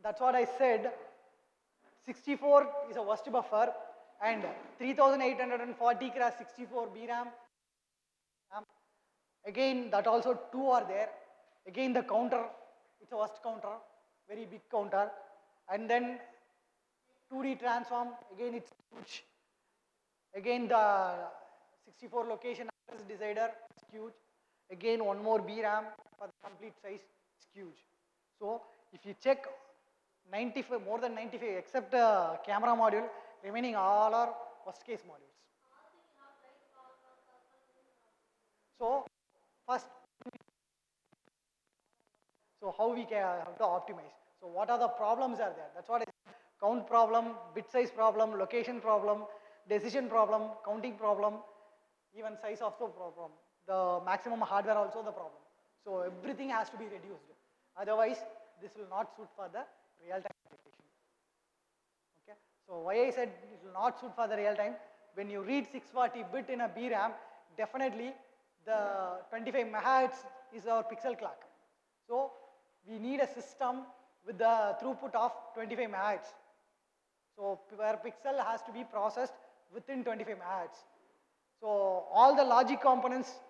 That's what I said. 64 is a worst buffer and 3840 cross 64 BRAM. Again, that also two are there. Again, the counter, it's a worst counter, very big counter. And then 2D transform, again it's huge. Again, the 64 location address decider is huge. Again, one more BRAM for the complete size is huge. So, if you check 95, more than 95, except camera module, remaining all are worst case modules. So, first, so how we can have to optimize. So, what are the problems are there? That's what I said. Count problem, bit size problem, location problem, decision problem, counting problem, even size of the problem. The maximum hardware also the problem. So, everything has to be reduced. Otherwise, this will not suit for the real-time application. Okay. So, why I said it will not suit for the real-time? When you read 640 bit in a BRAM, definitely the 25 megahertz is our pixel clock. So, we need a system with the throughput of 25 megahertz. So, per pixel has to be processed within 25 megahertz. So, all the logic components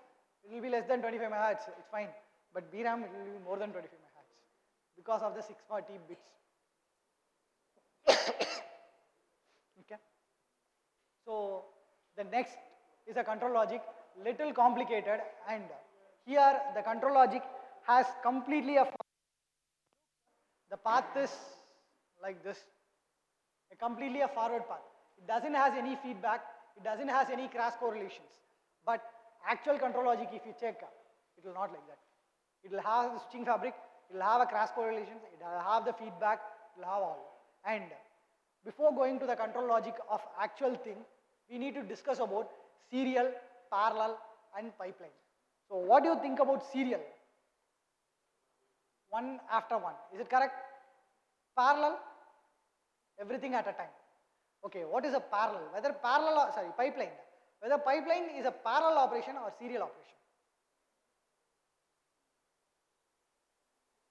will be less than 25 megahertz, it's fine. But VRAM will be more than 25 megahertz because of the 640 bits. Okay. So, the next is a control logic, little complicated, and here the control logic has completely the path is like this, completely a forward path. It doesn't has any feedback, it doesn't has any cross correlations. But actual control logic, if you check, it will not like that. It will have the switching fabric, it will have a cross correlations, it will have the feedback, it will have all. And before going to the control logic of actual thing, we need to discuss about serial, parallel, and pipeline. So what do you think about serial? One after one, is it correct? Parallel, everything at a time. Okay, what is a parallel? Whether parallel, sorry, pipeline. Whether pipeline is a parallel operation or serial operation.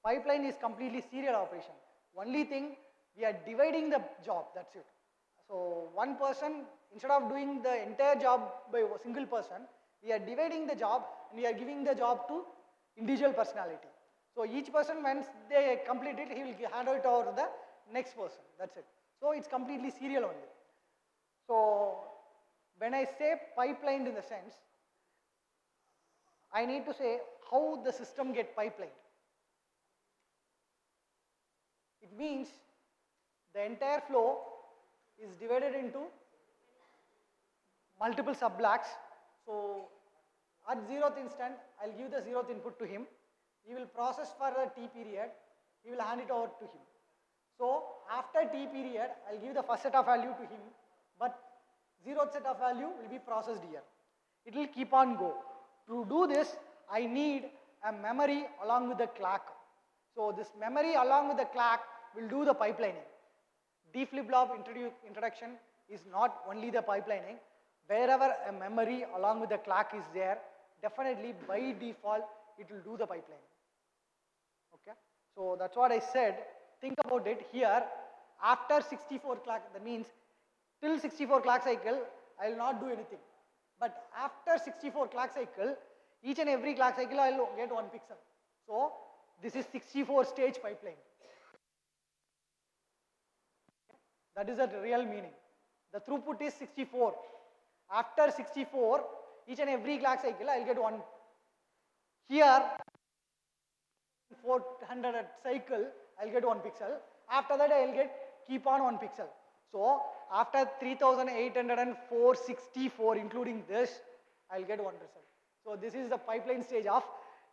Pipeline is completely serial operation. Only thing, we are dividing the job, that's it. So one person, instead of doing the entire job by a single person, we are dividing the job and we are giving the job to individual personality. So each person, once they complete it, he will hand it over to the next person, that's it. So it's completely serial only. So when I say pipelined in the sense, I need to say how the system get pipelined. It means the entire flow is divided into multiple sub-blocks. So at 0th instant, I'll give the 0th input to him. He will process for the T period. He will hand it over to him. So after T period, I'll give the first set of value to him, but 0th set of value will be processed here. It will keep on go. To do this, I need a memory along with the clock. So this memory along with the clock will do the pipelining. D flip-flop introduction is not only the pipelining. Wherever a memory along with the clock is there, definitely by default it will do the pipelining. Okay, so that's what I said. Think about it here. After 64 clock, that means till 64 clock cycle, I will not do anything. But after 64 clock cycle, each and every clock cycle I will get 1 pixel. So this is 64 stage pipeline. That is the real meaning. The throughput is 64. After 64, each and every clock cycle I will get 1. Here 400 cycle, I'll get 1 pixel. After that, I'll get keep on 1 pixel. So after 380464, including this, I'll get 1 result. So this is the pipeline stage of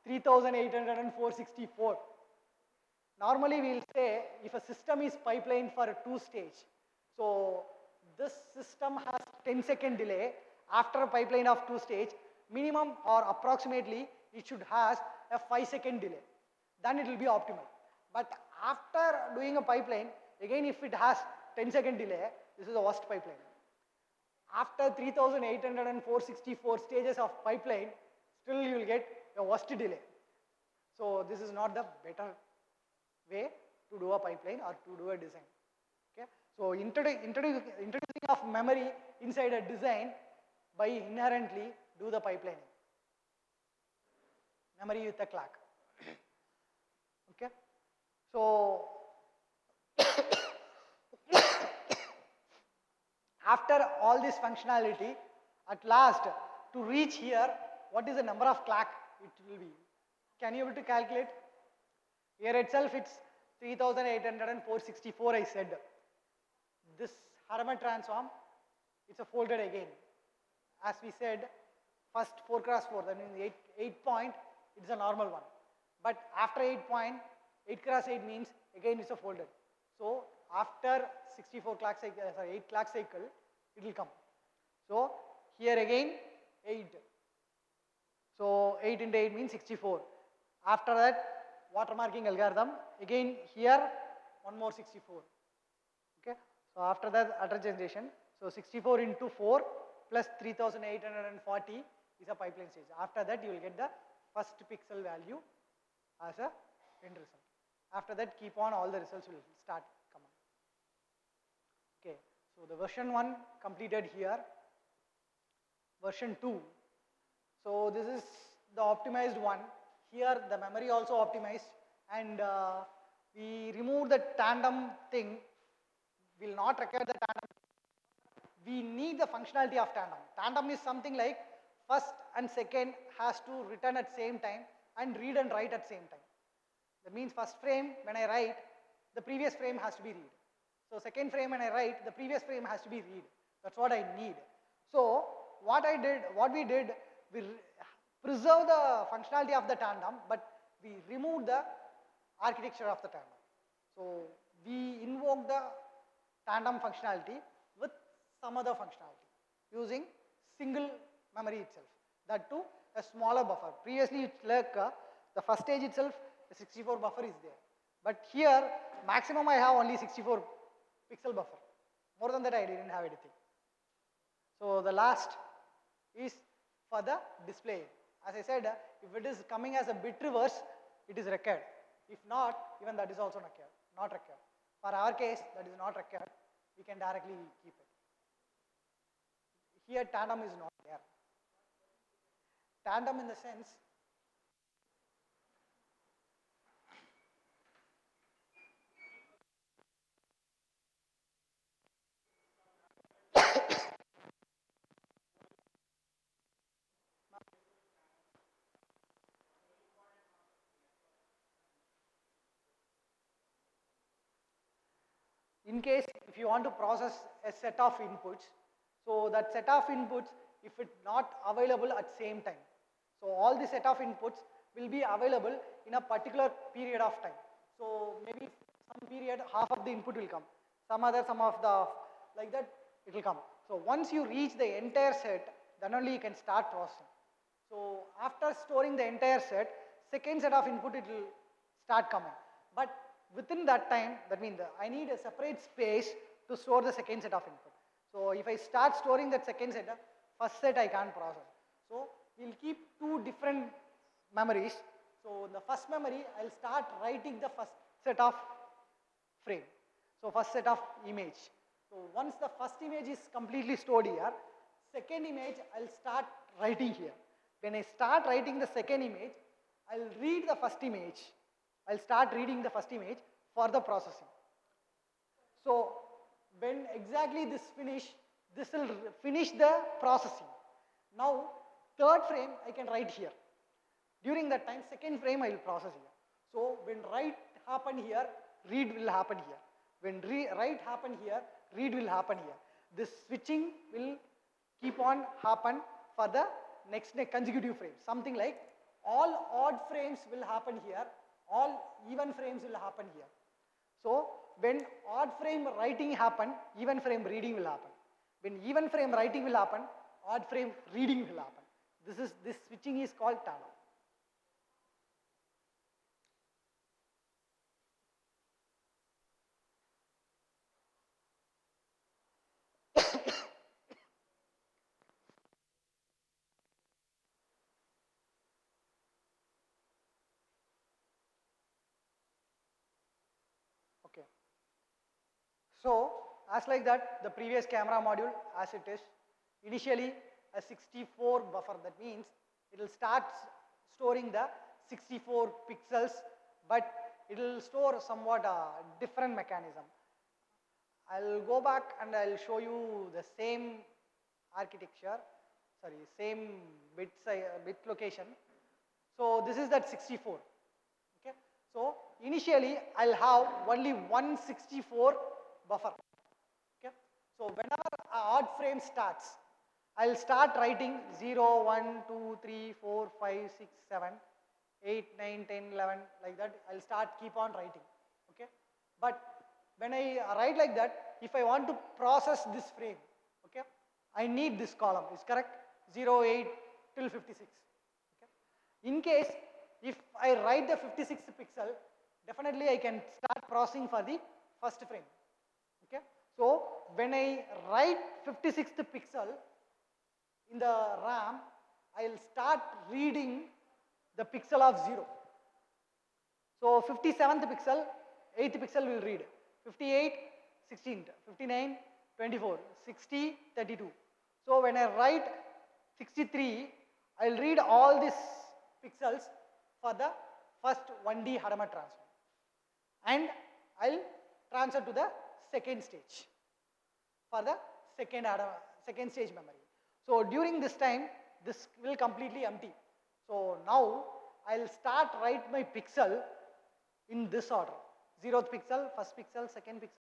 380464. Normally, we'll say if a system is pipelined for a 2-stage, so this system has 10-second delay. After a pipeline of 2-stage, minimum or approximately it should has a 5-second delay. Then it will be optimal. But after doing a pipeline, again if it has 10-second delay, this is the worst pipeline. After 380464 stages of pipeline, still you will get a worst delay. So this is not the better way to do a pipeline or to do a design. Okay, so introducing of memory inside a design by inherently do the pipelining. Memory with a clock. Okay, so after all this functionality, at last to reach here, what is the number of clock it will be? Can you able to calculate? Here itself it's 3864 I said. This Harman transform, it's a folded again. As we said, first 4 cross 4, that means 8 point, it's a normal one. But after 8 point, 8 cross 8 means again it's a folded. So after 64 clock cycle, 8 clock cycle, it will come. So here again 8. So 8 into 8 means 64. After that, watermarking algorithm, again here one more 64. Okay. So after that, address generation. So 64 into 4 plus 3840 is a pipeline stage. After that, you will get the first pixel value as a end result. After that, keep on, all the results will start coming. Okay, so the version 1 completed here. Version 2. So this is the optimized one. Here the memory also optimized, and we remove the tandem thing. Will not require the tandem. We need the functionality of tandem. Tandem is something like first and second has to return at same time and read and write at same time. That means first frame when I write, the previous frame has to be read. So second frame when I write, the previous frame has to be read. That's what I need. So what we did, we preserve the functionality of the tandem, but we removed the architecture of the tandem. So we invoke the tandem functionality with some other functionality using single memory itself. That too, a smaller buffer. Previously, it's like the first stage itself, the 64 buffer is there. But here, maximum I have only 64 pixel buffer. More than that, I didn't have anything. So the last is for the display. As I said, if it is coming as a bit reverse, it is required. If not, even that is also not required. For our case, that is not required. We can directly keep it. Here, tandem is not there. Tandem in the sense, in case if you want to process a set of inputs, so that set of inputs, if it's not available at same time, so all the set of inputs will be available in a particular period of time. So maybe some period half of the input will come, some of the, like that it will come. So once you reach the entire set, then only you can start processing. So after storing the entire set, second set of input it will start coming. But within that time, that means I need a separate space to store the second set of input. So if I start storing that second set, first set I can't process. So we'll keep two different memories. So in the first memory, I'll start writing the first set of frame. So first set of image. So once the first image is completely stored here, second image I'll start writing here. When I start writing the second image, I'll read the first image. I'll start reading the first image for the processing. So when exactly this will finish the processing. Now third frame I can write here. During that time, second frame I will process here. So when write happen here, read will happen here. When write happen here, read will happen here. This switching will keep on happen for the next consecutive frames. Something like all odd frames will happen here, all even frames will happen here. So when odd frame writing happen, even frame reading will happen. When even frame writing will happen, odd frame reading will happen. This switching is called tandem. So as like that, the previous camera module as it is, initially a 64 buffer, that means it will start storing the 64 pixels, but it will store somewhat a different mechanism. I'll go back and I'll show you the same architecture, sorry, same bit location. So this is that 64. Okay. So initially I'll have only 164 buffer. Okay. So whenever a odd frame starts, I'll start writing 0, 1, 2, 3, 4, 5, 6, 7, 8, 9, 10, 11, like that. I'll start keep on writing. Okay. But when I write like that, if I want to process this frame, okay, I need this column. Is correct? 0, 8 till 56. Okay. In case if I write the 56th pixel, definitely I can start processing for the first frame. Okay. So when I write 56th pixel in the RAM, I'll start reading the pixel of 0. So 57th pixel, 8th pixel will read. 58, 16, 59, 24, 60, 32. So when I write 63, I'll read all these pixels for the first 1D Hadamard transform. And I'll transfer to the second stage for the second stage memory. So during this time, this will completely empty. So now I'll start write my pixel in this order. 0th pixel, first pixel, second pixel.